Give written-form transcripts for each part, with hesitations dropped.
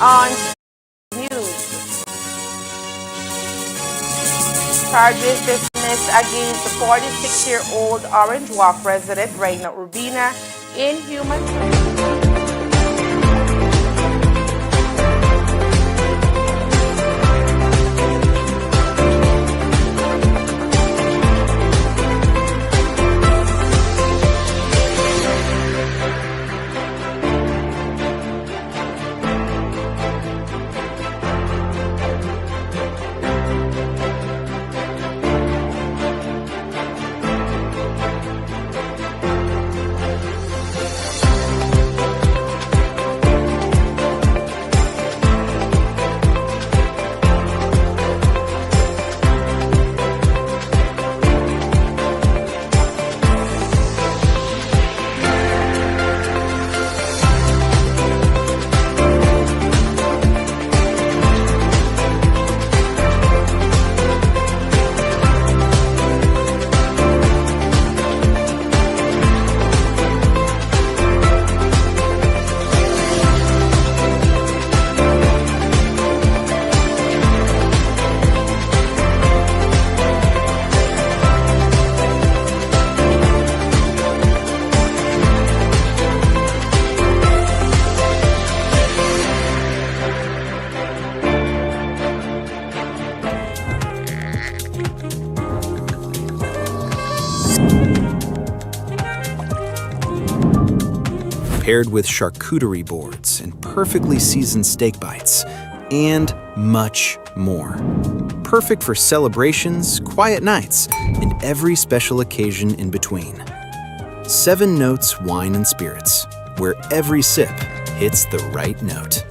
on news. Charges dismissed against the 46-year-old Orange Walk resident Reina Urbina in human paired with charcuterie boards and perfectly seasoned steak bites, and much more. Perfect for celebrations, quiet nights, and every special occasion in between. 7 Notes Wine and Spirits, where every sip hits the right note.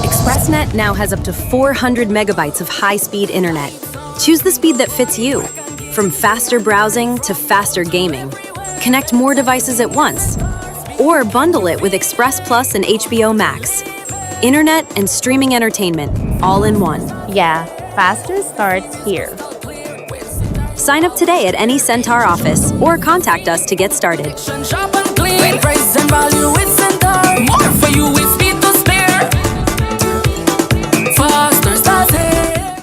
Express FirstNet now has up to 400 megabytes of high-speed internet. Choose the speed that fits you. From faster browsing to faster gaming. Connect more devices at once. Or bundle it with Express Plus and HBO Max. Internet and streaming entertainment, all in one. Yeah, faster starts here. Sign up today at any Centaur office or contact us to get started. Shop and clean. Price and value with Centaur. More for you with speed to spare. Faster starts here.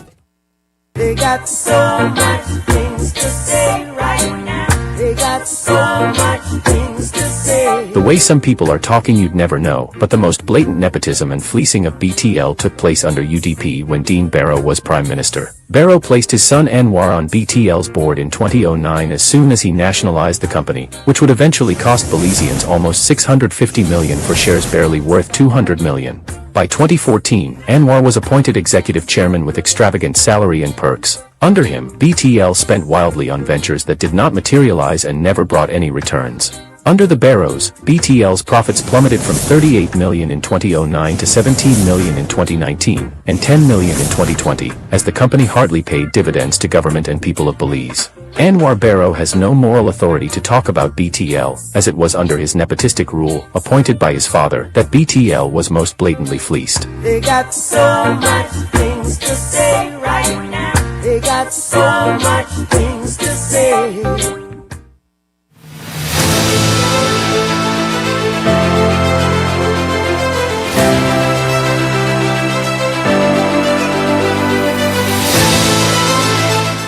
They got so much things to say right now. They got so much things to say. The way some people are talking you'd never know, but the most blatant nepotism and fleecing of BTL took place under UDP when Dean Barrow was Prime Minister. Barrow placed his son Anwar on BTL's board in 2009 as soon as he nationalized the company, which would eventually cost Belizeans almost $650 million for shares barely worth $200 million. By 2014, Anwar was appointed executive chairman with extravagant salary and perks. Under him, BTL spent wildly on ventures that did not materialize and never brought any returns. Under the Barrows, BTL's profits plummeted from $38 million in 2009 to $17 million in 2019, and $10 million in 2020, as the company hardly paid dividends to government and people of Belize. Anwar Barrow has no moral authority to talk about BTL, as it was under his nepotistic rule, appointed by his father, that BTL was most blatantly fleeced. They got so much things to say right now. They got so much things to say.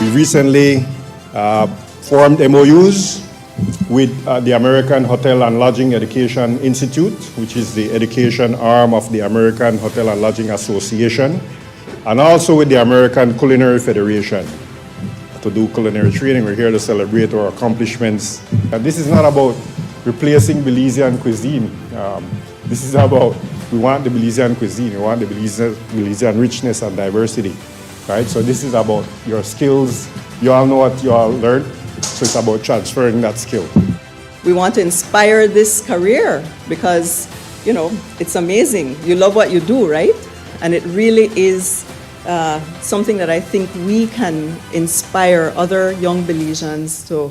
We recently formed MOUs with the American Hotel and Lodging Education Institute, which is the education arm of the American Hotel and Lodging Association, and also with the American Culinary Federation to do culinary training. We're here to celebrate our accomplishments. This is not about replacing Belizean cuisine. This is about, we want the Belizean cuisine, we want the Belizean richness and diversity. Right? So this is about your skills. You all know what you all learned, so it's about transferring that skill. We want to inspire this career because, you know, it's amazing. You love what you do, right? And it really is something that I think we can inspire other young Belizeans to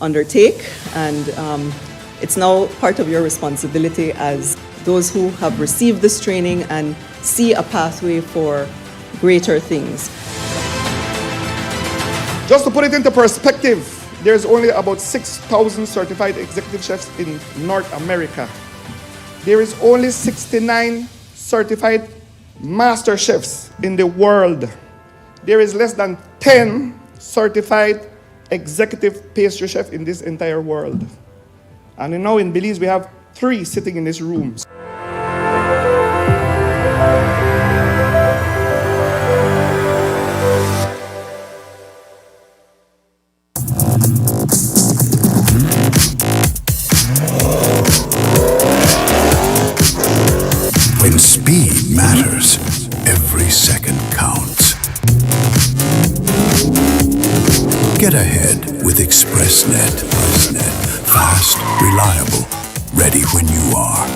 undertake. And it's now part of your responsibility as those who have received this training and see a pathway for greater things. Just to put it into perspective, there's only about 6,000 certified executive chefs in North America. There is only 69 certified master chefs in the world. There is less than 10 certified executive pastry chefs in this entire world. And now in Belize, we have 3 sitting in this room. When speed matters, every second counts. Get ahead with ExpressNet. Fast, reliable, ready when you are.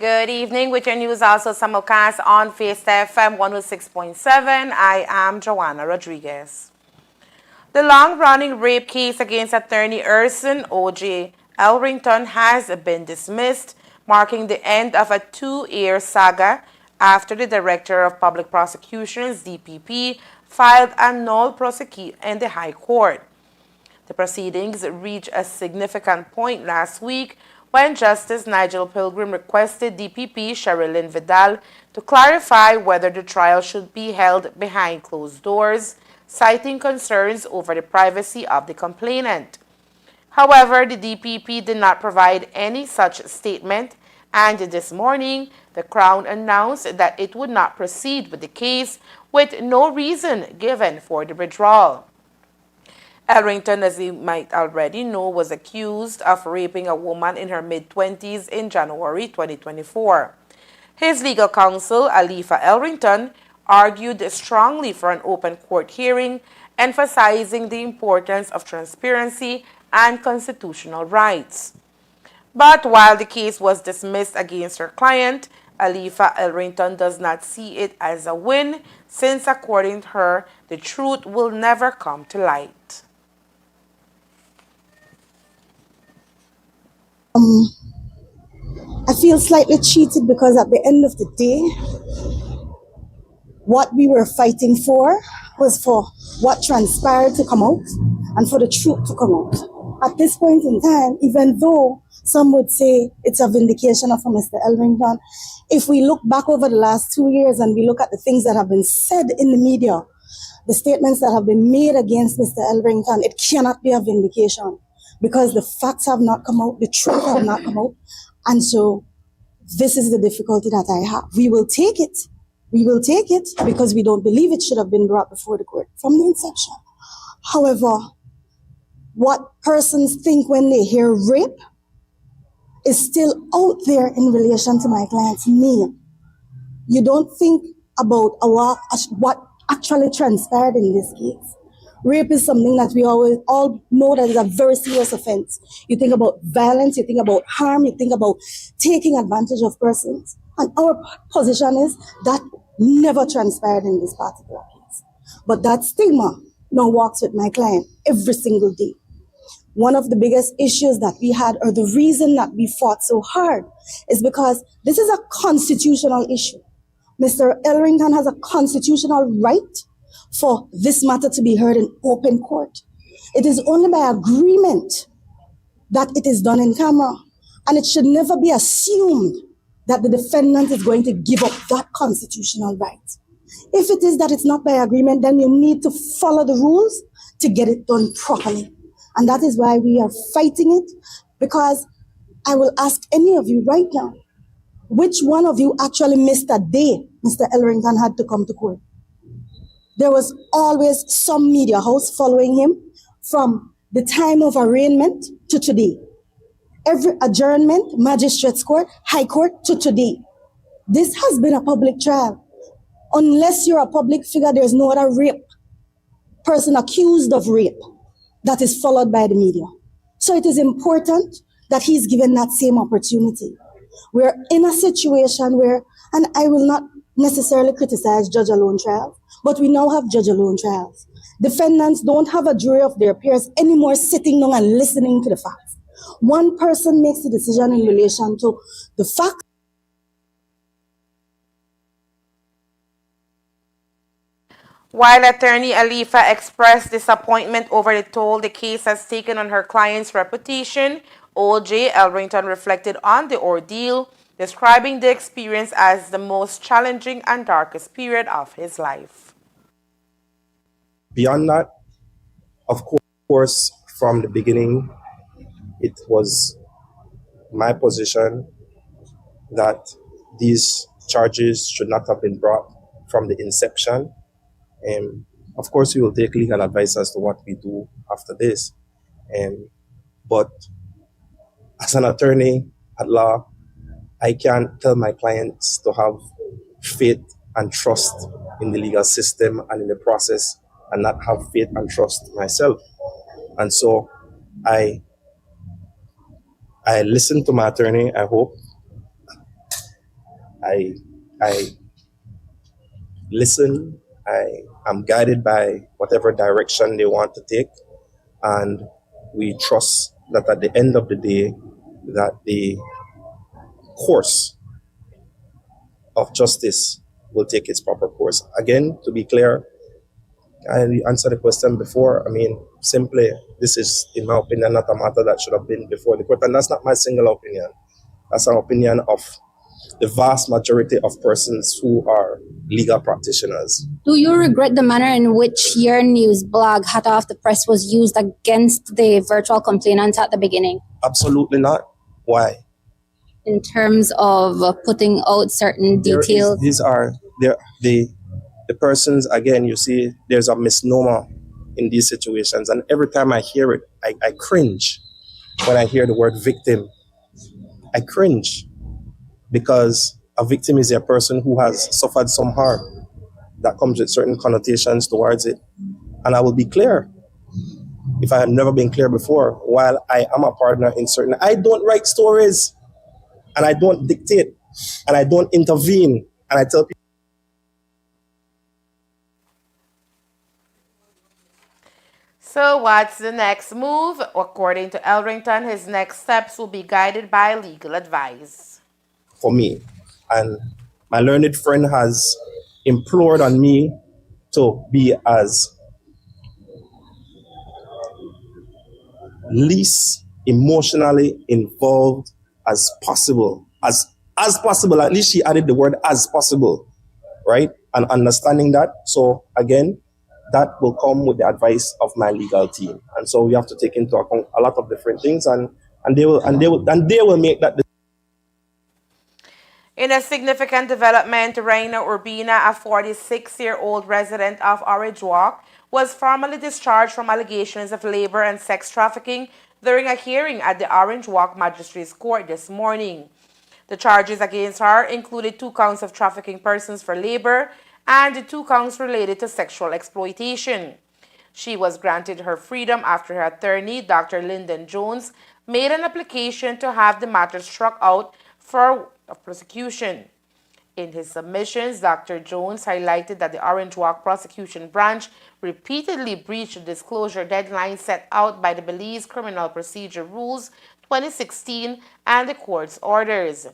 Good evening. With your news also simulcast on Face FM 106.7. I am Joanna Rodriguez. The long-running rape case against attorney Erson O.J. Elrington has been dismissed, marking the end of a 2-year saga after the Director of Public Prosecutions, DPP, filed a null prosecution in the High Court. The proceedings reached a significant point last week when Justice Nigel Pilgrim requested DPP Sherilyn Vidal to clarify whether the trial should be held behind closed doors, citing concerns over the privacy of the complainant. However, the DPP did not provide any such statement, and this morning, the Crown announced that it would not proceed with the case with no reason given for the withdrawal. Elrington, as you might already know, was accused of raping a woman in her mid-20s in January 2024. His legal counsel, Alifa Elrington, argued strongly for an open court hearing, emphasizing the importance of transparency and constitutional rights. But while the case was dismissed against her client, Alifa Elrington does not see it as a win, since according to her, the truth will never come to light. I feel slightly cheated because at the end of the day, what we were fighting for was for what transpired to come out and for the truth to come out. At this point in time, even though some would say it's a vindication of Mr. Elrington, if we look back over the last 2 years and we look at the things that have been said in the media, the statements that have been made against Mr. Elrington, it cannot be a vindication because the facts have not come out, the truth have not come out. And so this is the difficulty that I have. We will take it. We will take it because we don't believe it should have been brought before the court from the inception. However, what persons think when they hear rape is still out there in relation to my client's name. You don't think about what actually transpired in this case. Rape is something that we all know that is a very serious offense. You think about violence, you think about harm, you think about taking advantage of persons. And our position is that never transpired in this particular case. But that stigma now walks with my client every single day. One of the biggest issues that we had, or the reason that we fought so hard, is because this is a constitutional issue. Mr. Elrington has a constitutional right for this matter to be heard in open court. It is only by agreement that it is done in camera, and it should never be assumed that the defendant is going to give up that constitutional right. If it is that it's not by agreement, then you need to follow the rules to get it done properly. And that is why we are fighting it, because I will ask any of you right now, which one of you actually missed a day Mr. Elrington had to come to court? There was always some media house following him from the time of arraignment to today. Every adjournment, magistrate's court, high court to today. This has been a public trial. Unless you're a public figure, there's no other rape, person accused of rape, that is followed by the media. So it is important that he's given that same opportunity. We're in a situation where, and I will not necessarily criticize judge alone trials, but we now have judge alone trials. Defendants don't have a jury of their peers anymore sitting down and listening to the facts. One person makes the decision in relation to the facts. While attorney Alifa expressed disappointment over the toll the case has taken on her client's reputation, O.J. Elrington reflected on the ordeal, describing the experience as the most challenging and darkest period of his life. Beyond that, of course, from the beginning, it was my position that these charges should not have been brought from the inception. Of course, we will take legal advice as to what we do after this. But as an attorney at law, I can't tell my clients to have faith and trust in the legal system and in the process and not have faith and trust myself. And so I listened to my attorney, I hope. I listen. I am guided by whatever direction they want to take. And we trust that at the end of the day, that the course of justice will take its proper course. Again, to be clear, I answered the question before. I mean, simply, this is, in my opinion, not a matter that should have been before the court. And that's not my single opinion. That's an opinion of the vast majority of persons who are legal practitioners. Do you regret the manner in which your news blog, Hot Off the Press, was used against the virtual complainants at the beginning? Absolutely not. Why? In terms of putting out certain details? These are the persons, again, you see, there's a misnomer in these situations. And every time I hear it, I cringe. When I hear the word victim, I cringe, because a victim is a person who has suffered some harm that comes with certain connotations towards it. And I will be clear, if I have never been clear before, while I am a partner in certain, I don't write stories, and I don't dictate, and I don't intervene, and I tell people. So what's the next move? According to Elrington, his next steps will be guided by legal advice. For me, and my learned friend has implored on me to be as least emotionally involved as possible, as possible. At least she added the word as possible, right? And understanding that. So again, that will come with the advice of my legal team. And so we have to take into account a lot of different things, and they will make that decision. In a significant development, Reina Urbina, a 46-year-old resident of Orange Walk, was formally discharged from allegations of labor and sex trafficking during a hearing at the Orange Walk Magistrates Court this morning. The charges against her included 2 counts of trafficking persons for labor and 2 counts related to sexual exploitation. She was granted her freedom after her attorney, Dr. Lyndon Jones, made an application to have the matter struck out for prosecution. In his submissions, Dr. Jones highlighted that the Orange Walk Prosecution Branch repeatedly breached the disclosure deadline set out by the Belize Criminal Procedure Rules 2016 and the court's orders.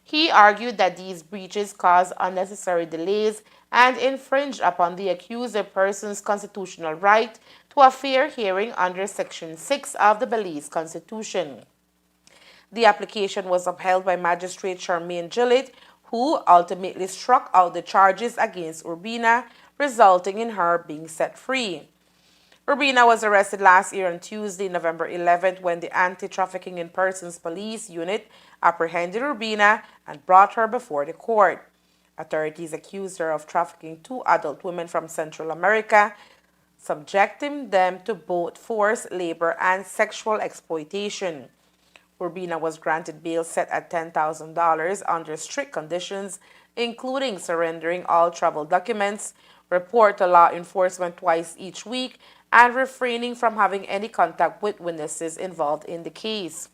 He argued that these breaches caused unnecessary delays and infringed upon the accused person's constitutional right to a fair hearing under Section 6 of the Belize Constitution. The application was upheld by Magistrate Charmaine Gillett, who ultimately struck out the charges against Urbina, resulting in her being set free. Urbina was arrested last year on Tuesday, November 11th, when the Anti-Trafficking in Persons Police Unit apprehended Urbina and brought her before the court. Authorities accused her of trafficking 2 adult women from Central America, subjecting them to both forced labor and sexual exploitation. Urbina was granted bail set at $10,000 under strict conditions, including surrendering all travel documents, report to law enforcement twice each week, and refraining from having any contact with witnesses involved in the case.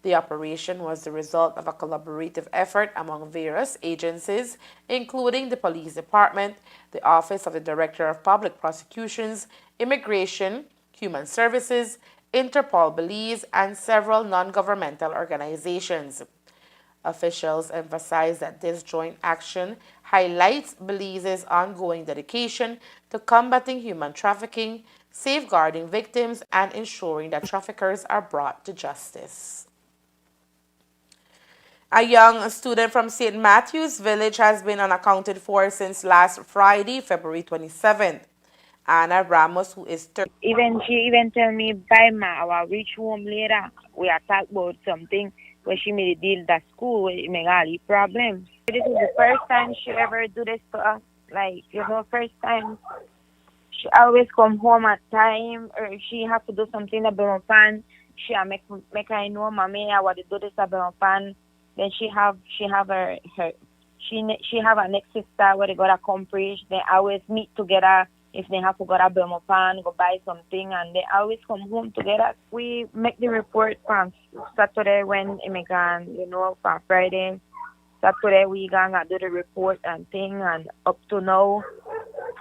The operation was the result of a collaborative effort among various agencies, including the Police Department, the Office of the Director of Public Prosecutions, Immigration, Human Services, Interpol Belize, and several non-governmental organizations. Officials emphasize that this joint action highlights Belize's ongoing dedication to combating human trafficking, safeguarding victims, and ensuring that traffickers are brought to justice. A young student from St. Matthew's Village has been unaccounted for since last Friday, February 27th. Anna Ramos, who is she even tell me, bye ma, I will reach home later. We are talk about something where she made a deal at school with Megali problem. This is the first time she ever do this to us. Like, first time. She always come home at time, or she have to do something about my pan. She make I know, mommy, I want to do this about my pan. Then she have a next sister where they got accomplish. They always meet together. If they have to go to Belmopan, go buy something, and they always come home together. We make the report from Saturday when immigrant, from Friday. Saturday we gonna do the report and thing, and up to now,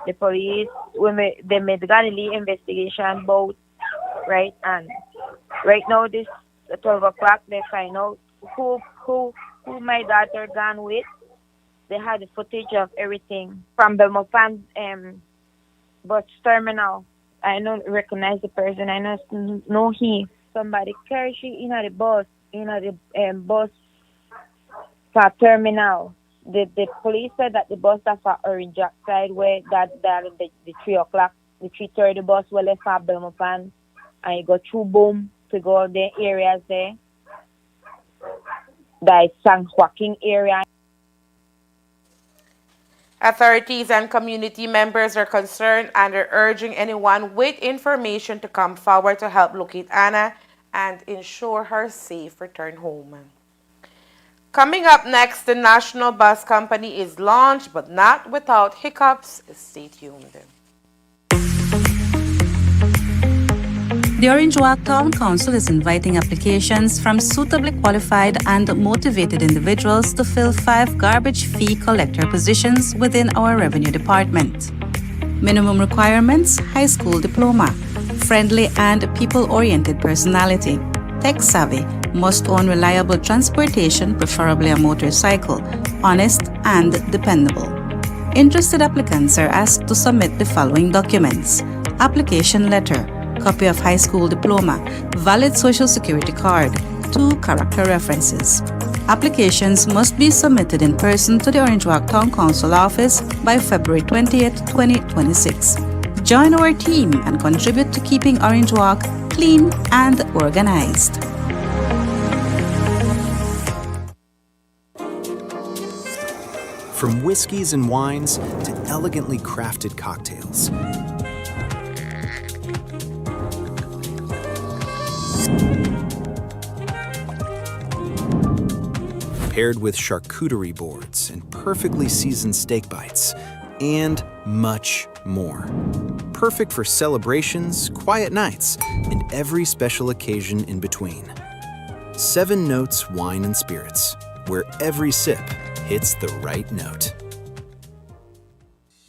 the police, they made the investigation both, right? And right now, this 12 o'clock, they find out who my daughter gone with. They had the footage of everything from Belmopan, bus terminal. I don't recognize the person. I know he. Somebody carry she in the bus, bus for terminal. The police said that the bus that's for Orange Jack side where that the 3 o'clock, the 3:30 bus will left for Belmopan, and you go through Boom to go the areas there. That is San Joaquin area. Authorities and community members are concerned and are urging anyone with information to come forward to help locate Anna and ensure her safe return home. Coming up next, the National Bus Company is launched, but not without hiccups. Stay tuned. The Orange Walk Town Council is inviting applications from suitably qualified and motivated individuals to fill 5 garbage fee collector positions within our revenue department. Minimum requirements: high school diploma, friendly and people-oriented personality, tech-savvy, must own reliable transportation, preferably a motorcycle, honest and dependable. Interested applicants are asked to submit the following documents: application letter, copy of high school diploma, valid social security card, 2 character references. Applications must be submitted in person to the Orange Walk Town Council office by February 20th, 2026. Join our team and contribute to keeping Orange Walk clean and organized. From whiskeys and wines to elegantly crafted cocktails, paired with charcuterie boards and perfectly seasoned steak bites, and much more. Perfect for celebrations, quiet nights, and every special occasion in between. 7 Notes Wine and Spirits, where every sip hits the right note.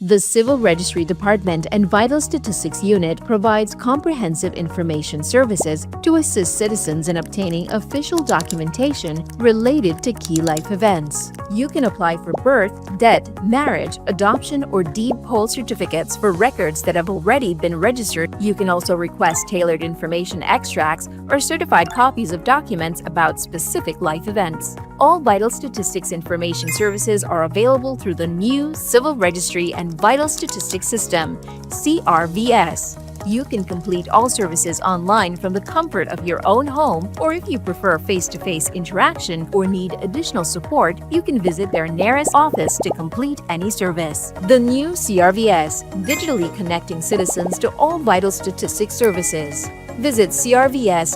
The Civil Registry Department and Vital Statistics Unit provides comprehensive information services to assist citizens in obtaining official documentation related to key life events. You can apply for birth, death, marriage, adoption, or deed poll certificates for records that have already been registered. You can also request tailored information extracts or certified copies of documents about specific life events. All vital statistics information services are available through the new Civil Registry and Vital Statistics System, CRVS. You can complete all services online from the comfort of your own home, or if you prefer face-to-face interaction or need additional support, you can visit their nearest office to complete any service. The new CRVS, digitally connecting citizens to all vital statistics services. Visit crvs.gov.bz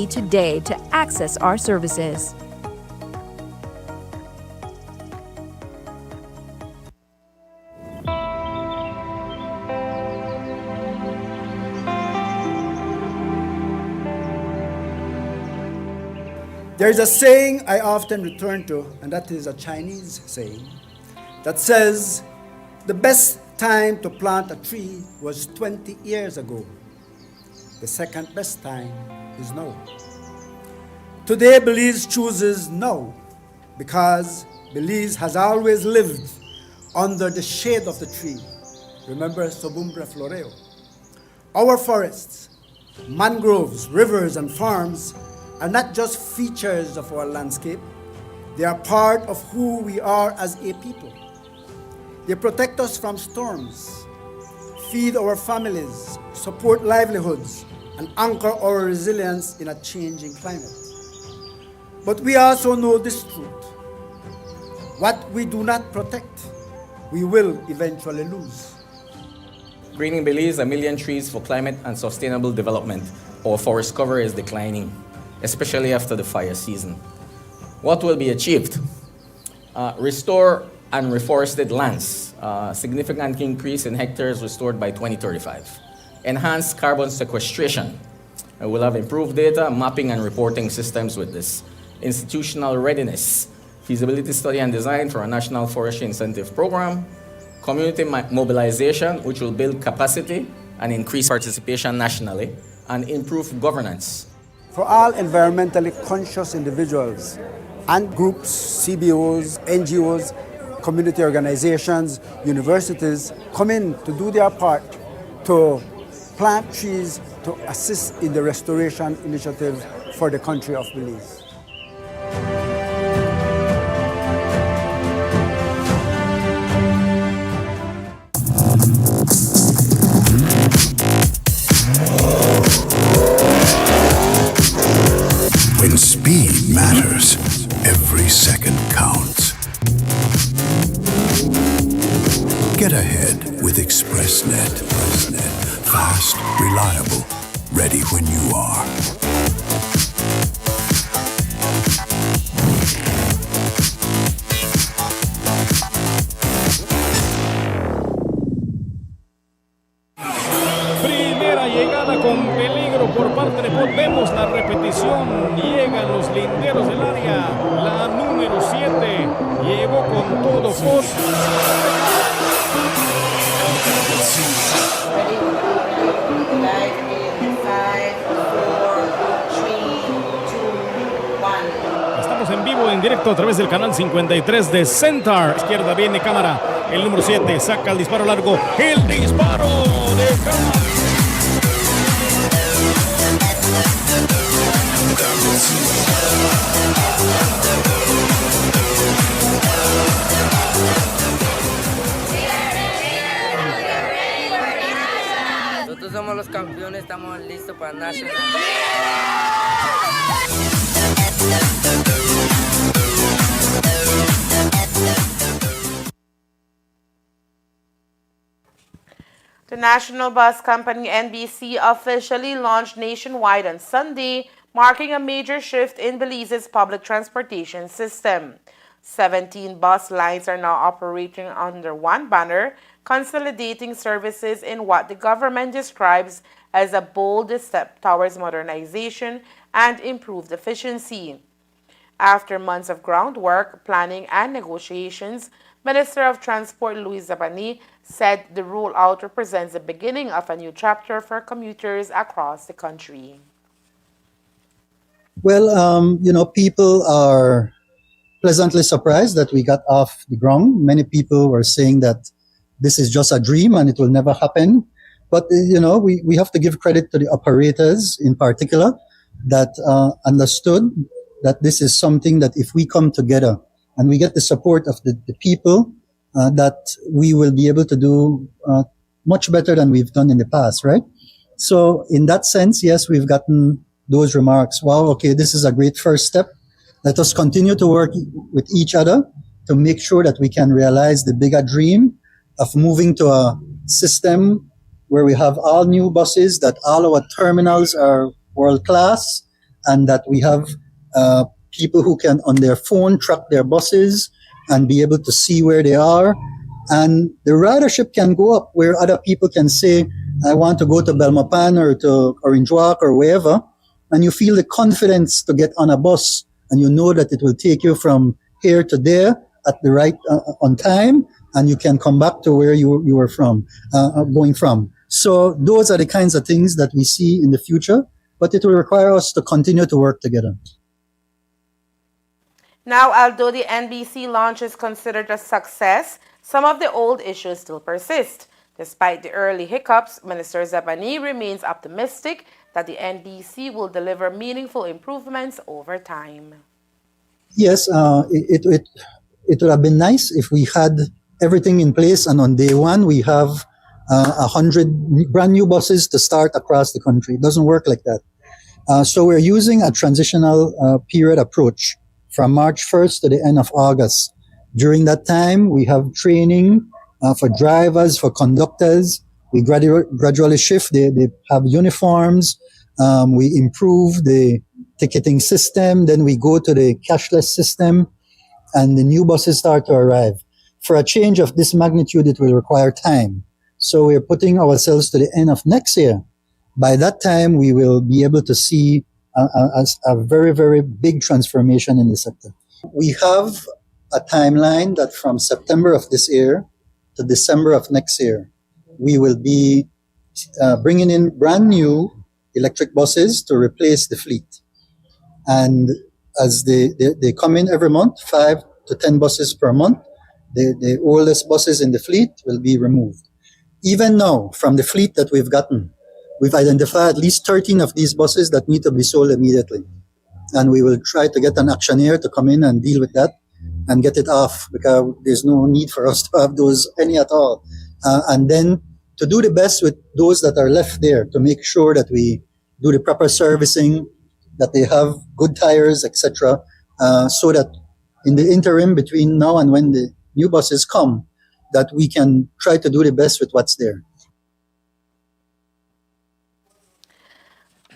today to access our services. There is a saying I often return to, and that is a Chinese saying, that says, the best time to plant a tree was 20 years ago. The second best time is now. Today, Belize chooses now, because Belize has always lived under the shade of the tree. Remember Sobumbra floreo. Our forests, mangroves, rivers, and farms are not just features of our landscape, they are part of who we are as a people. They protect us from storms, feed our families, support livelihoods, and anchor our resilience in a changing climate. But we also know this truth: what we do not protect, we will eventually lose. Greening Belize, 1 million trees for climate and sustainable development. Our forest cover is declining, especially after the fire season. What will be achieved? Restore and reforested lands, significant increase in hectares restored by 2035. Enhance carbon sequestration. We'll have improved data, mapping, and reporting systems with this. Institutional readiness, feasibility study and design for a national forestry incentive program. Community mobilization, which will build capacity and increase participation nationally, and improve governance. For all environmentally conscious individuals and groups, CBOs, NGOs, community organizations, universities, come in to do their part to plant trees to assist in the restoration initiative for the country of Belize. When speed matters, every second counts. Get ahead with ExpressNet. Fast, reliable, ready when you are. Primera llegada con peligro por parte de Pot. Vemos la repetición. Llegan los linderos del área. La número 7 llegó con todo Pot. Estamos en vivo, en directo a través del canal 53 de Centaur. Izquierda viene cámara. El número 7 saca el disparo largo. El disparo de cámara. Nosotros somos los campeones, estamos listos para National. The national bus company NBC officially launched nationwide on Sunday, marking a major shift in Belize's public transportation system. 17 bus lines are now operating under one banner, consolidating services in what the government describes as a bold step towards modernization and improved efficiency. After months of groundwork, planning, and negotiations, Minister of Transport Louis Zabani said the rollout represents the beginning of a new chapter for commuters across the country. Well, people are pleasantly surprised that we got off the ground. Many people were saying that this is just a dream and it will never happen. But, we have to give credit to the operators in particular that understood that this is something that if we come together and we get the support of the people, that we will be able to do much better than we've done in the past, right? So in that sense, yes, we've gotten those remarks. Wow, okay, this is a great first step. Let us continue to work with each other to make sure that we can realize the bigger dream of moving to a system where we have all new buses, that all our terminals are world class, and that we have people who can on their phone track their buses and be able to see where they are. And the ridership can go up where other people can say, I want to go to Belmopan or to Orange Walk or wherever. And you feel the confidence to get on a bus and you know that it will take you from here to there at the right, on time. And you can come back to where you were from, going from. So those are the kinds of things that we see in the future, but it will require us to continue to work together. Now, although the NBC launch is considered a success, some of the old issues still persist. Despite the early hiccups, Minister Zabani remains optimistic that the NBC will deliver meaningful improvements over time. Yes, it would have been nice if we had everything in place and on day one we have 100 brand new buses to start across the country. It doesn't work like that. So we're using a transitional period approach from March 1st to the end of August. During that time, we have training for drivers, for conductors. We gradually shift. They have uniforms. We improve the ticketing system. Then we go to the cashless system, and the new buses start to arrive. For a change of this magnitude, it will require time. So we're putting ourselves to the end of next year. By that time, we will be able to see a very, very big transformation in the sector. We have a timeline that from September of this year to December of next year, we will be bringing in brand new electric buses to replace the fleet. And as they come in every month, 5 to 10 buses per month, the oldest buses in the fleet will be removed. Even now, from the fleet that we've gotten, we've identified at least 13 of these buses that need to be sold immediately. And we will try to get an auctioneer to come in and deal with that and get it off, because there's no need for us to have those any at all. And then to do the best with those that are left there, to make sure that we do the proper servicing, that they have good tires, etc., so that in the interim between now and when the new buses come, that we can try to do the best with what's there.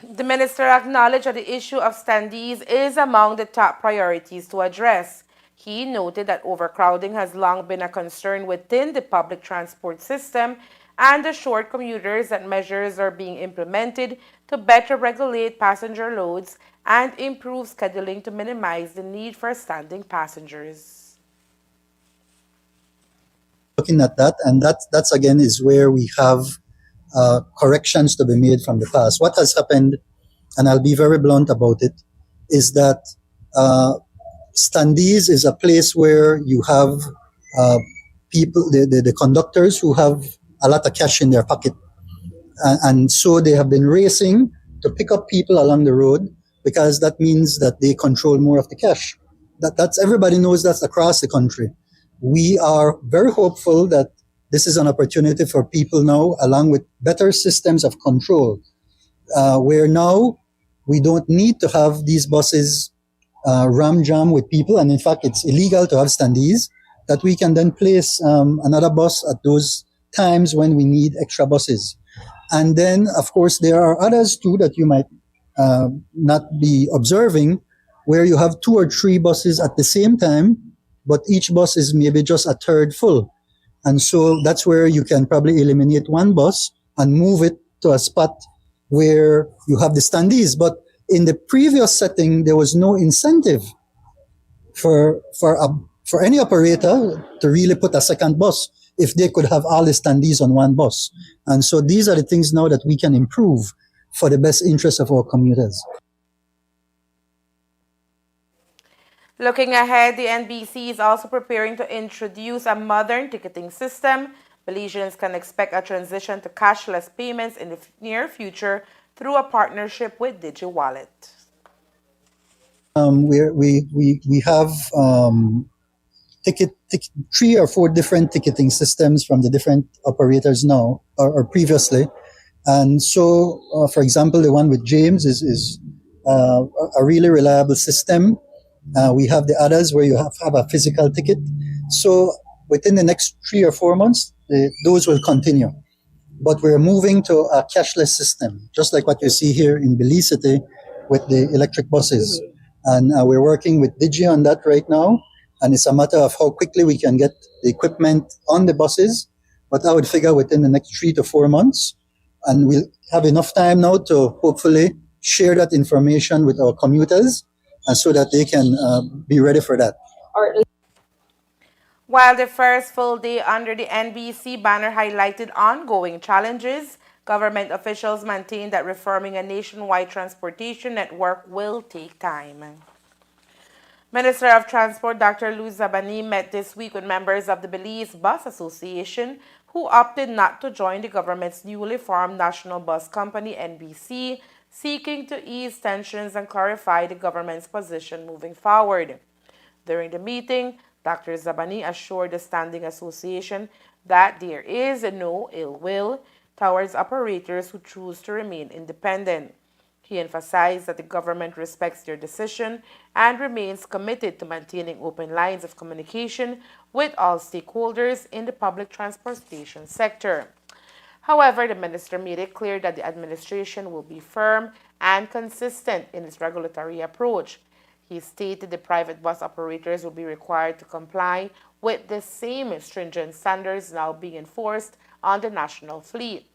The minister acknowledged that the issue of standees is among the top priorities to address. He noted that overcrowding has long been a concern within the public transport system and assured commuters that measures are being implemented to better regulate passenger loads and improve scheduling to minimize the need for standing passengers. Looking at that, and that's again is where we have corrections to be made from the past. What has happened, and I'll be very blunt about it, is that standees is a place where you have people, the conductors who have a lot of cash in their pocket. And so they have been racing to pick up people along the road because that means that they control more of the cash. That's everybody knows that's across the country. We are very hopeful that this is an opportunity for people now, along with better systems of control, where now we don't need to have these buses ram jam with people. And in fact, it's illegal to have standees, that we can then place another bus at those times when we need extra buses. And then, of course, there are others too that you might not be observing, where you have 2 or 3 buses at the same time, but each bus is maybe just a third full. And so that's where you can probably eliminate one bus and move it to a spot where you have the standees. But in the previous setting, there was no incentive for any operator to really put a second bus if they could have all the standees on one bus. And so these are the things now that we can improve for the best interest of our commuters. Looking ahead, the NBC is also preparing to introduce a modern ticketing system. Belizeans can expect a transition to cashless payments in the near future through a partnership with DigiWallet. We have 3 or 4 different ticketing systems from the different operators now, or previously. And so, for example, the one with James is a really reliable system. We have the others where you have a physical ticket. So within the next 3 or 4 months, those will continue. But we're moving to a cashless system, just like what you see here in Belize City with the electric buses. And we're working with Digi on that right now. And it's a matter of how quickly we can get the equipment on the buses. But I would figure within the next 3 to 4 months. And we'll have enough time now to hopefully share that information with our commuters, and so that they can be ready for that. While the first full day under the NBC banner highlighted ongoing challenges, government officials maintain that reforming a nationwide transportation network will take time. Minister of Transport Dr. Louis Zabani met this week with members of the Belize Bus Association who opted not to join the government's newly formed National Bus Company, NBC, seeking to ease tensions and clarify the government's position moving forward. During the meeting, Dr. Zabani assured the Standing Association that there is no ill will towards operators who choose to remain independent. He emphasized that the government respects their decision and remains committed to maintaining open lines of communication with all stakeholders in the public transportation sector. However, the minister made it clear that the administration will be firm and consistent in its regulatory approach. He stated the private bus operators will be required to comply with the same stringent standards now being enforced on the national fleet.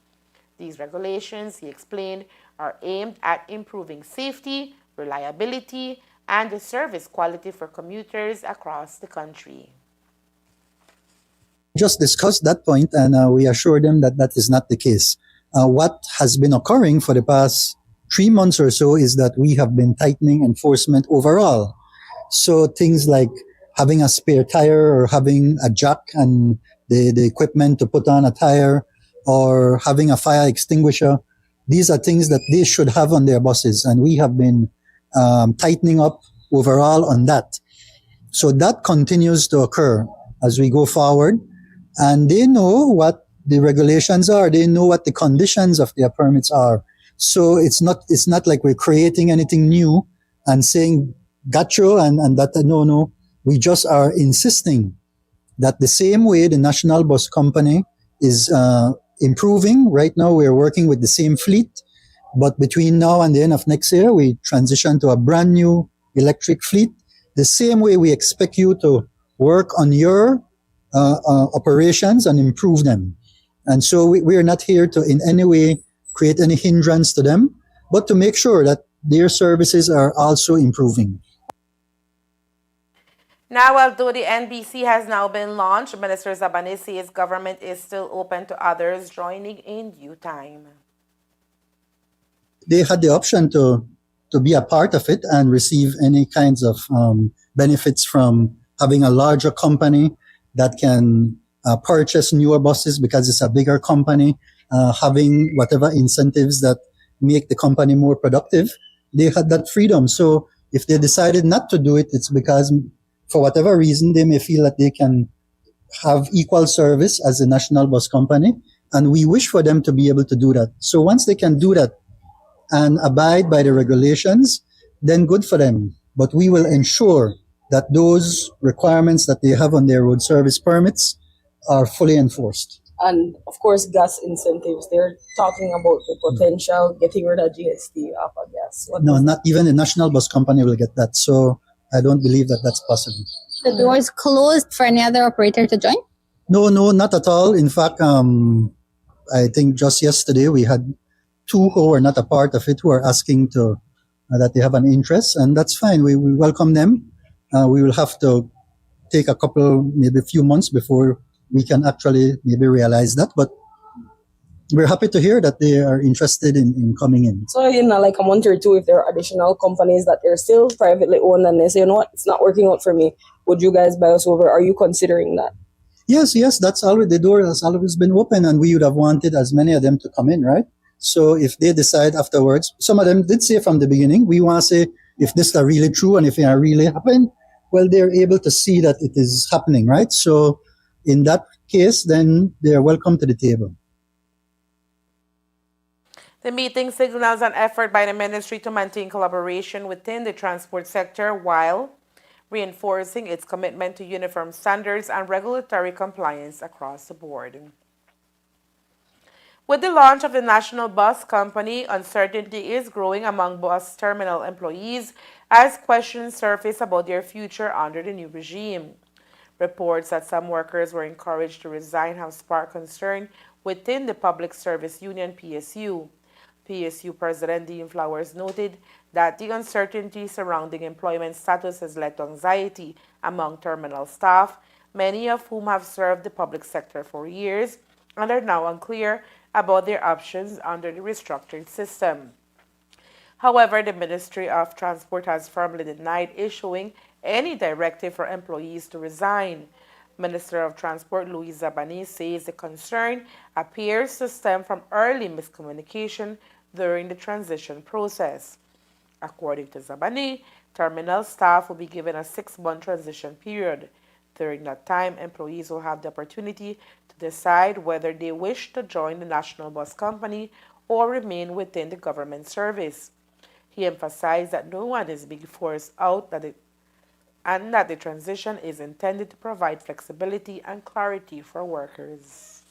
These regulations, he explained, are aimed at improving safety, reliability, and the service quality for commuters across the country. Just discussed that point, and we assured them that that is not the case. What has been occurring for the past 3 months or so is that we have been tightening enforcement overall. So things like having a spare tire or having a jack and the equipment to put on a tire, or having a fire extinguisher, these are things that they should have on their buses, and we have been tightening up overall on that. So that continues to occur as we go forward, and they know what the regulations are. They know what the conditions of their permits are. So it's not like we're creating anything new and saying gotcha and that. No, we just are insisting that the same way the national bus company is improving. Right now, we're working with the same fleet, but between now and the end of next year, we transition to a brand new electric fleet. The same way we expect you to work on your operations and improve them. And so we are not here to in any way create any hindrance to them, but to make sure that their services are also improving. Now, although the NBC has now been launched, Minister Zabane says government is still open to others joining in due time. They had the option to be a part of it and receive any kinds of benefits from having a larger company that can purchase newer buses because it's a bigger company, having whatever incentives that make the company more productive. They had that freedom. So if they decided not to do it, it's because for whatever reason, they may feel that they can have equal service as a national bus company. And we wish for them to be able to do that. So once they can do that and abide by the regulations, then good for them. But we will ensure that those requirements that they have on their road service permits are fully enforced. And of course, gas incentives. They're talking about the potential getting rid of GST off of gas. No, not even the national bus company will get that. So I don't believe that that's possible. The door is closed for any other operator to join? No, not at all. In fact, I think just yesterday we had 2 who are not a part of it who are asking to that they have an interest, and that's fine. We welcome them. We will have to take a couple, maybe a few months before we can actually maybe realize that, but we're happy to hear that they are interested in coming in. So in like a month or two, if there are additional companies that they're still privately owned and they say, you know what, it's not working out for me, would you guys buy us over? Are you considering that? Yes, that's already, the door has always been open, and we would have wanted as many of them to come in, right? So if they decide afterwards, some of them did say from the beginning, we want to say if this are really true and if it are really happen, well, they're able to see that it is happening, right? So in that case, then they are welcome to the table. The meeting signals an effort by the ministry to maintain collaboration within the transport sector while reinforcing its commitment to uniform standards and regulatory compliance across the board. With the launch of the National Bus Company, uncertainty is growing among bus terminal employees as questions surface about their future under the new regime. Reports that some workers were encouraged to resign have sparked concern within the Public Service Union PSU. PSU President Dean Flowers noted that the uncertainty surrounding employment status has led to anxiety among terminal staff, many of whom have served the public sector for years and are now unclear about their options under the restructured system. However, the Ministry of Transport has firmly denied issuing any directive for employees to resign. Minister of Transport Louis Zabane says the concern appears to stem from early miscommunication during the transition process. According to Zabane, terminal staff will be given a 6-month transition period. During that time, employees will have the opportunity to decide whether they wish to join the National Bus Company or remain within the government service. He emphasized that no one is being forced out and that the transition is intended to provide flexibility and clarity for workers.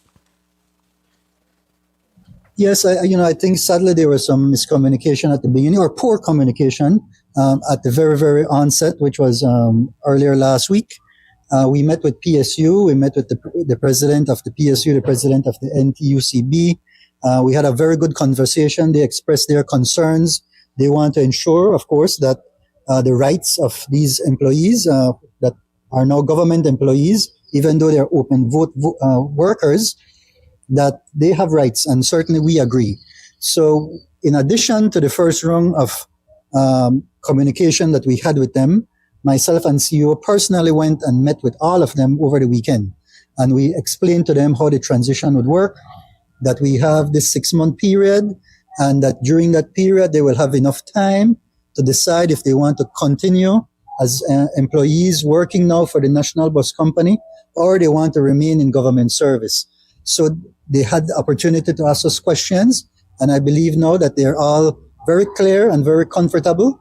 Yes, I think sadly there was some miscommunication at the beginning, or poor communication at the very, very onset, which was earlier last week. We met with PSU, we met with the president of the PSU, the president of the NTUCB. We had a very good conversation. They expressed their concerns. They want to ensure, of course, that the rights of these employees that are now government employees, even though they're open vote workers, that they have rights, and certainly we agree. So in addition to the first round of communication that we had with them, myself and CEO personally went and met with all of them over the weekend. And we explained to them how the transition would work, that we have this 6-month period, and that during that period they will have enough time to decide if they want to continue as employees working now for the National Bus Company, or they want to remain in government service. So they had the opportunity to ask us questions, and I believe now that they're all very clear and very comfortable.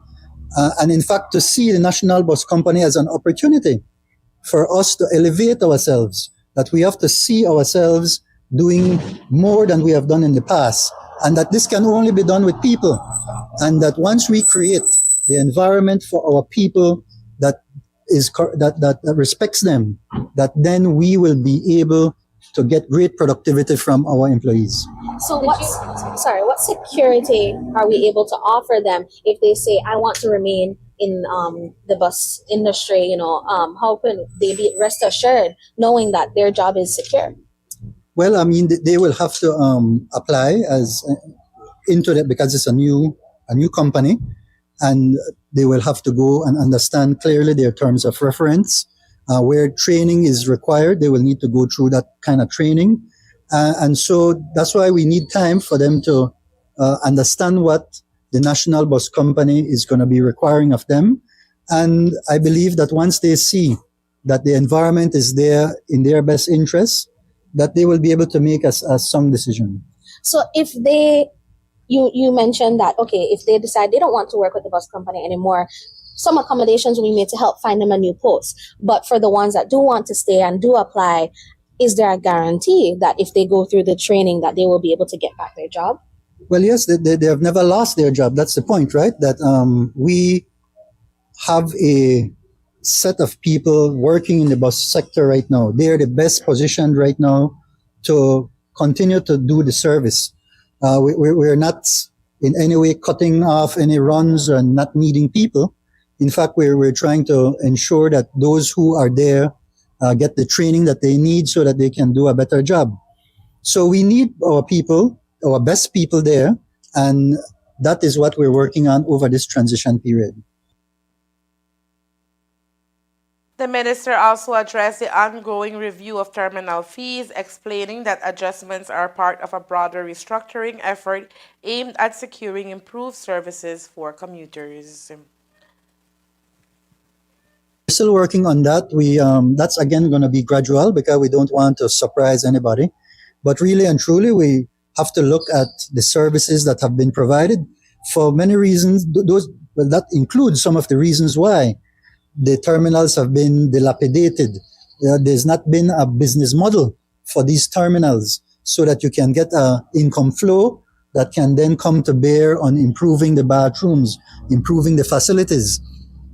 And in fact, to see the National Bus Company as an opportunity for us to elevate ourselves, that we have to see ourselves doing more than we have done in the past, and that this can only be done with people, and that once we create the environment for our people that respects them, that then we will be able to get great productivity from our employees. So what security are we able to offer them if they say, I want to remain in the bus industry, how can they be rest assured knowing that their job is secure? Well, I mean, they will have to apply as into that because it's a new company, and they will have to go and understand clearly their terms of reference. Where training is required, they will need to go through that kind of training. And so that's why we need time for them to understand what the National Bus Company is going to be requiring of them. And I believe that once they see that the environment is there in their best interest, that they will be able to make a sound decision. So if you mentioned that, okay, if they decide they don't want to work with the bus company anymore, some accommodations will be made to help find them a new post. But for the ones that do want to stay and do apply, is there a guarantee that if they go through the training that they will be able to get back their job? Well, yes, they have never lost their job. That's the point, right? That we have a set of people working in the bus sector right now. They are the best positioned right now to continue to do the service. We're not in any way cutting off any runs or not needing people. In fact, we're trying to ensure that those who are there get the training that they need so that they can do a better job. So we need our people, our best people there, and that is what we're working on over this transition period. The minister also addressed the ongoing review of terminal fees, explaining that adjustments are part of a broader restructuring effort aimed at securing improved services for commuters. We're still working on that. That's again going to be gradual because we don't want to surprise anybody. But really and truly, we have to look at the services that have been provided for many reasons. That includes some of the reasons why the terminals have been dilapidated. There's not been a business model for these terminals so that you can get an income flow that can then come to bear on improving the bathrooms, improving the facilities.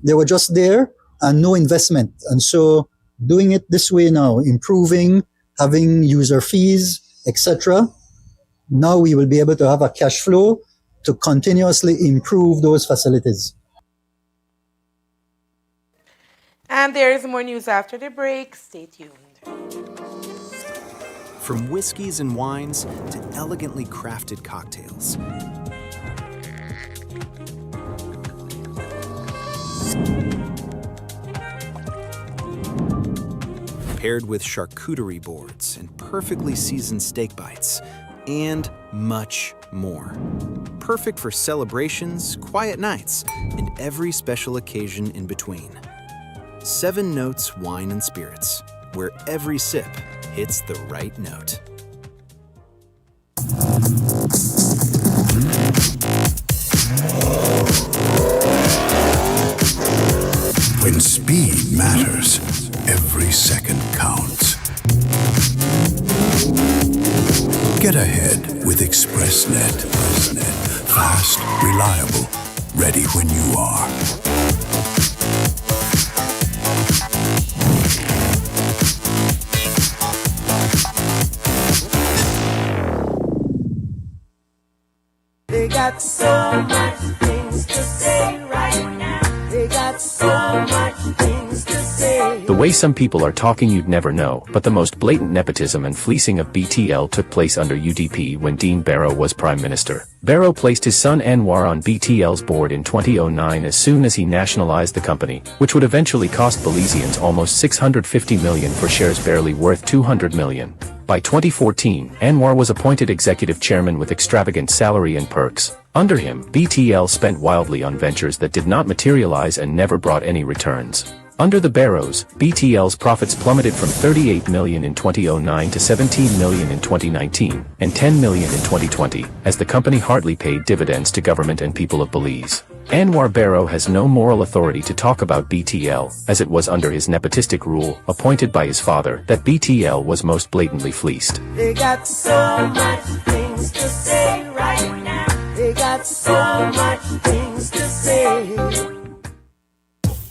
They were just there and no investment. And so doing it this way now, improving, having user fees, etc., now we will be able to have a cash flow to continuously improve those facilities. And there is more news after the break. Stay tuned. From whiskeys and wines to elegantly crafted cocktails. Paired with charcuterie boards and perfectly seasoned steak bites, and much more. Perfect for celebrations, quiet nights, and every special occasion in between. 7 Notes Wine and Spirits, where every sip hits the right note. When speed matters, every second counts. Get ahead with ExpressNet. Fast, reliable, ready when you are. They got so much things to say right now. They got so much things to say. The way some people are talking you'd never know, but the most blatant nepotism and fleecing of BTL took place under UDP when Dean Barrow was Prime Minister. Barrow placed his son Anwar on BTL's board in 2009 as soon as he nationalized the company, which would eventually cost Belizeans almost $650 million for shares barely worth $200 million. By 2014, Anwar was appointed executive chairman with extravagant salary and perks. Under him, BTL spent wildly on ventures that did not materialize and never brought any returns. Under the Barrows, BTL's profits plummeted from $38 million in 2009 to $17 million in 2019, and $10 million in 2020, as the company hardly paid dividends to government and people of Belize. Anwar Barrow has no moral authority to talk about BTL, as it was under his nepotistic rule, appointed by his father, that BTL was most blatantly fleeced. They got so much things to say right now. They got so much things to say.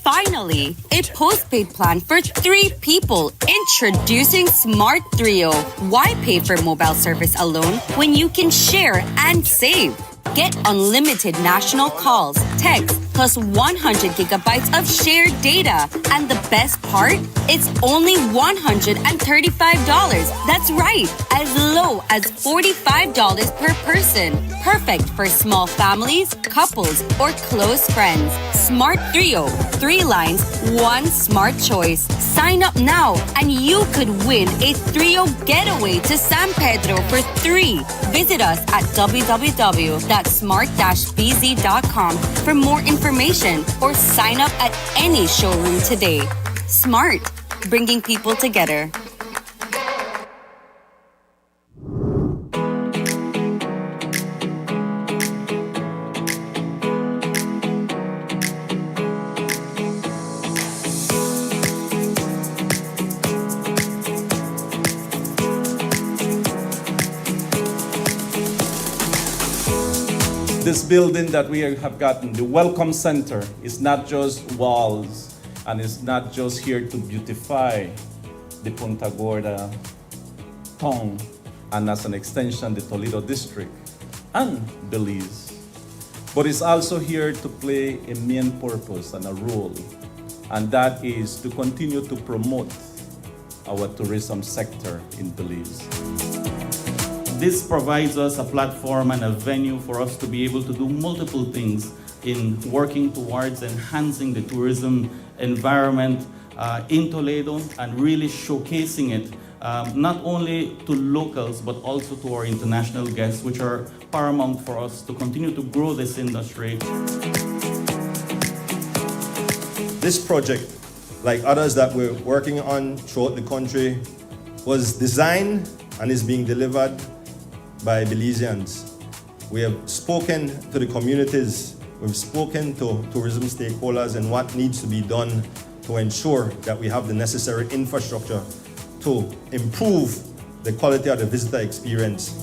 Finally, a postpaid plan for 3 people. Introducing Smart Trio. Why pay for mobile service alone when you can share and save? Get unlimited national calls, texts, plus 100 gigabytes of shared data. And the best part? It's only $135. That's right, as low as $45 per person. Perfect for small families, couples, or close friends. Smart Trio. 3 lines, 1 smart choice. Sign up now and you could win a Trio getaway to San Pedro for 3. Visit us at www.smart-bz.com for more information or sign up at any showroom today. Smart, bringing people together. This building that we have gotten, the Welcome Center, is not just walls and it's not just here to beautify the Punta Gorda town and as an extension the Toledo district and Belize, but it's also here to play a main purpose and a role, and that is to continue to promote our tourism sector in Belize. This provides us a platform and a venue for us to be able to do multiple things in working towards enhancing the tourism environment in Toledo and really showcasing it not only to locals but also to our international guests, which are paramount for us to continue to grow this industry. This project, like others that we're working on throughout the country, was designed and is being delivered by Belizeans. We have spoken to the communities, we've spoken to tourism stakeholders and what needs to be done to ensure that we have the necessary infrastructure to improve the quality of the visitor experience.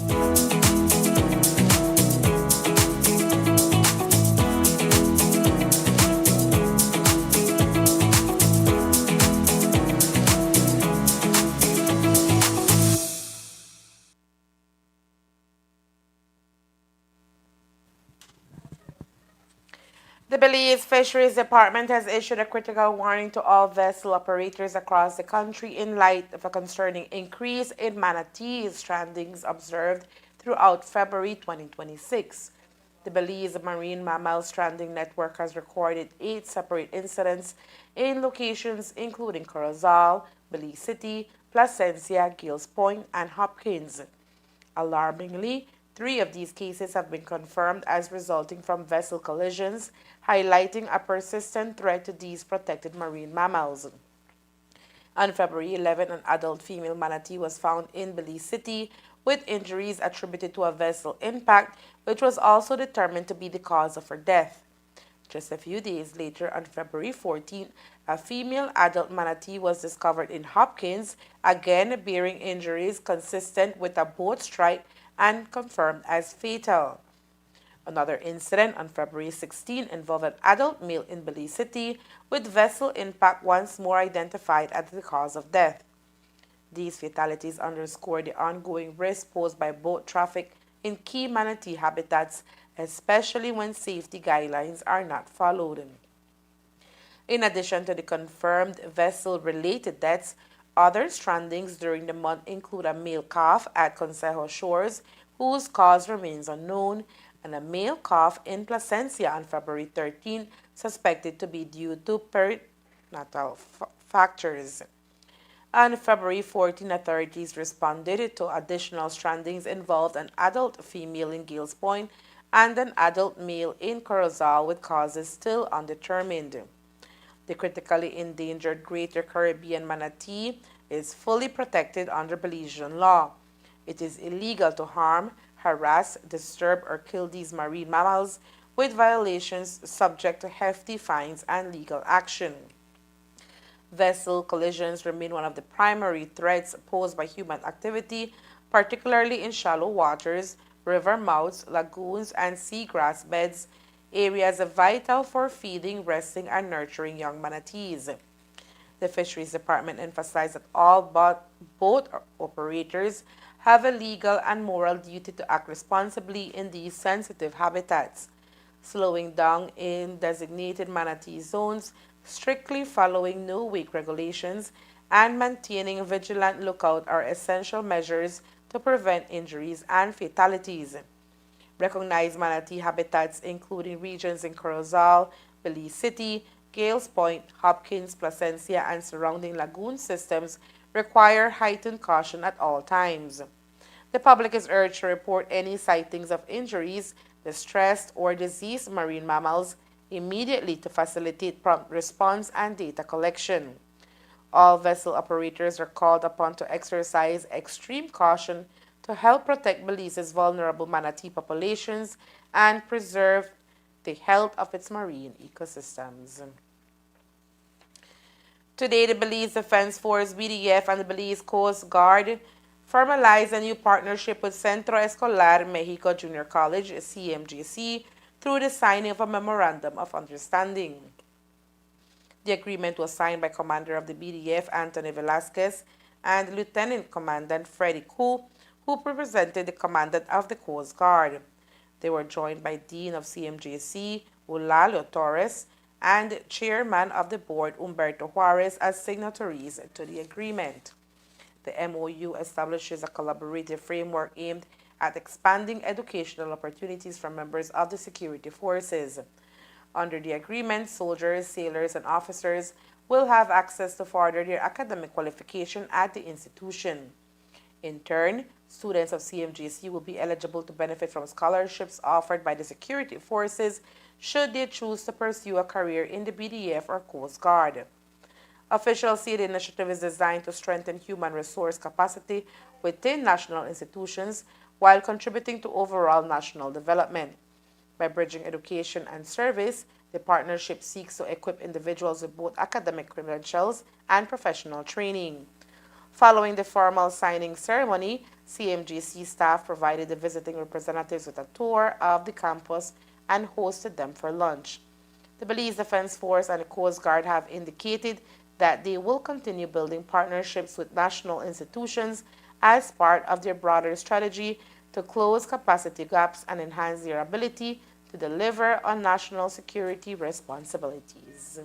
The Belize Fisheries Department has issued a critical warning to all vessel operators across the country in light of a concerning increase in manatee strandings observed throughout February 2026. The Belize Marine Mammal Stranding Network has recorded 8 separate incidents in locations including Corozal, Belize City, Placencia, Gills Point, and Hopkins. Alarmingly, 3 of these cases have been confirmed as resulting from vessel collisions, highlighting a persistent threat to these protected marine mammals. On February 11, an adult female manatee was found in Belize City with injuries attributed to a vessel impact, which was also determined to be the cause of her death. Just a few days later, on February 14, a female adult manatee was discovered in Hopkins, again bearing injuries consistent with a boat strike and confirmed as fatal. Another incident on February 16 involved an adult male in Belize City with vessel impact once more identified as the cause of death. These fatalities underscore the ongoing risk posed by boat traffic in key manatee habitats, especially when safety guidelines are not followed. In addition to the confirmed vessel-related deaths, other strandings during the month include a male calf at Consejo Shores, whose cause remains unknown, and a male calf in Placencia on February 13, suspected to be due to perinatal factors. On February 14, authorities responded to additional strandings involved an adult female in Gills Point and an adult male in Corozal with causes still undetermined. The critically endangered Greater Caribbean manatee is fully protected under Belizean law. It is illegal to harm, harass, disturb, or kill these marine mammals with violations subject to hefty fines and legal action. Vessel collisions remain one of the primary threats posed by human activity, particularly in shallow waters, river mouths, lagoons, and seagrass beds, areas vital for feeding, resting, and nurturing young manatees. The Fisheries Department emphasized that all boat operators have a legal and moral duty to act responsibly in these sensitive habitats, slowing down in designated manatee zones, strictly following no-wake regulations, and maintaining a vigilant lookout are essential measures to prevent injuries and fatalities. Recognized manatee habitats, including regions in Corozal, Belize City, Gales Point, Hopkins, Placencia, and surrounding lagoon systems, require heightened caution at all times. The public is urged to report any sightings of injuries, distressed, or diseased marine mammals immediately to facilitate prompt response and data collection. All vessel operators are called upon to exercise extreme caution to help protect Belize's vulnerable manatee populations and preserve the health of its marine ecosystems. Today, the Belize Defense Force, BDF, and the Belize Coast Guard formalized a new partnership with Centro Escolar Mexico Junior College, CMJC, through the signing of a Memorandum of Understanding. The agreement was signed by Commander of the BDF, Anthony Velasquez, and Lieutenant Commandant Freddie Koo, who represented the Commandant of the Coast Guard. They were joined by Dean of CMJC, Eulalio Torres, and Chairman of the Board, Humberto Juarez, as signatories to the agreement. The MOU establishes a collaborative framework aimed at expanding educational opportunities for members of the security forces. Under the agreement, soldiers, sailors, and officers will have access to further their academic qualification at the institution. In turn, students of CMJC will be eligible to benefit from scholarships offered by the security forces should they choose to pursue a career in the BDF or Coast Guard. Officials say the initiative is designed to strengthen human resource capacity within national institutions while contributing to overall national development. By bridging education and service, the partnership seeks to equip individuals with both academic credentials and professional training. Following the formal signing ceremony, CMJC staff provided the visiting representatives with a tour of the campus and hosted them for lunch. The Belize Defense Force and the Coast Guard have indicated that they will continue building partnerships with national institutions as part of their broader strategy to close capacity gaps and enhance their ability to deliver on national security responsibilities.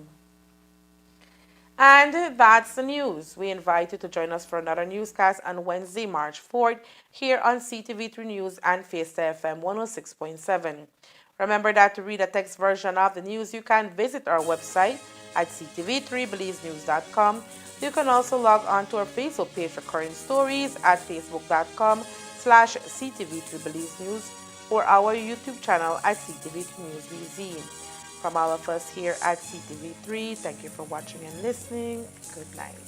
And that's the news. We invite you to join us for another newscast on Wednesday, March 4th, here on CTV3 News and Fiesta FM 106.7. Remember that to read a text version of the news, you can visit our website at CTV3BelizeNews.com. You can also log on to our Facebook page for current stories at Facebook.com/CTV3BelizeNews or our YouTube channel at CTV3 News BZ. From all of us here at CTV3, thank you for watching and listening. Good night.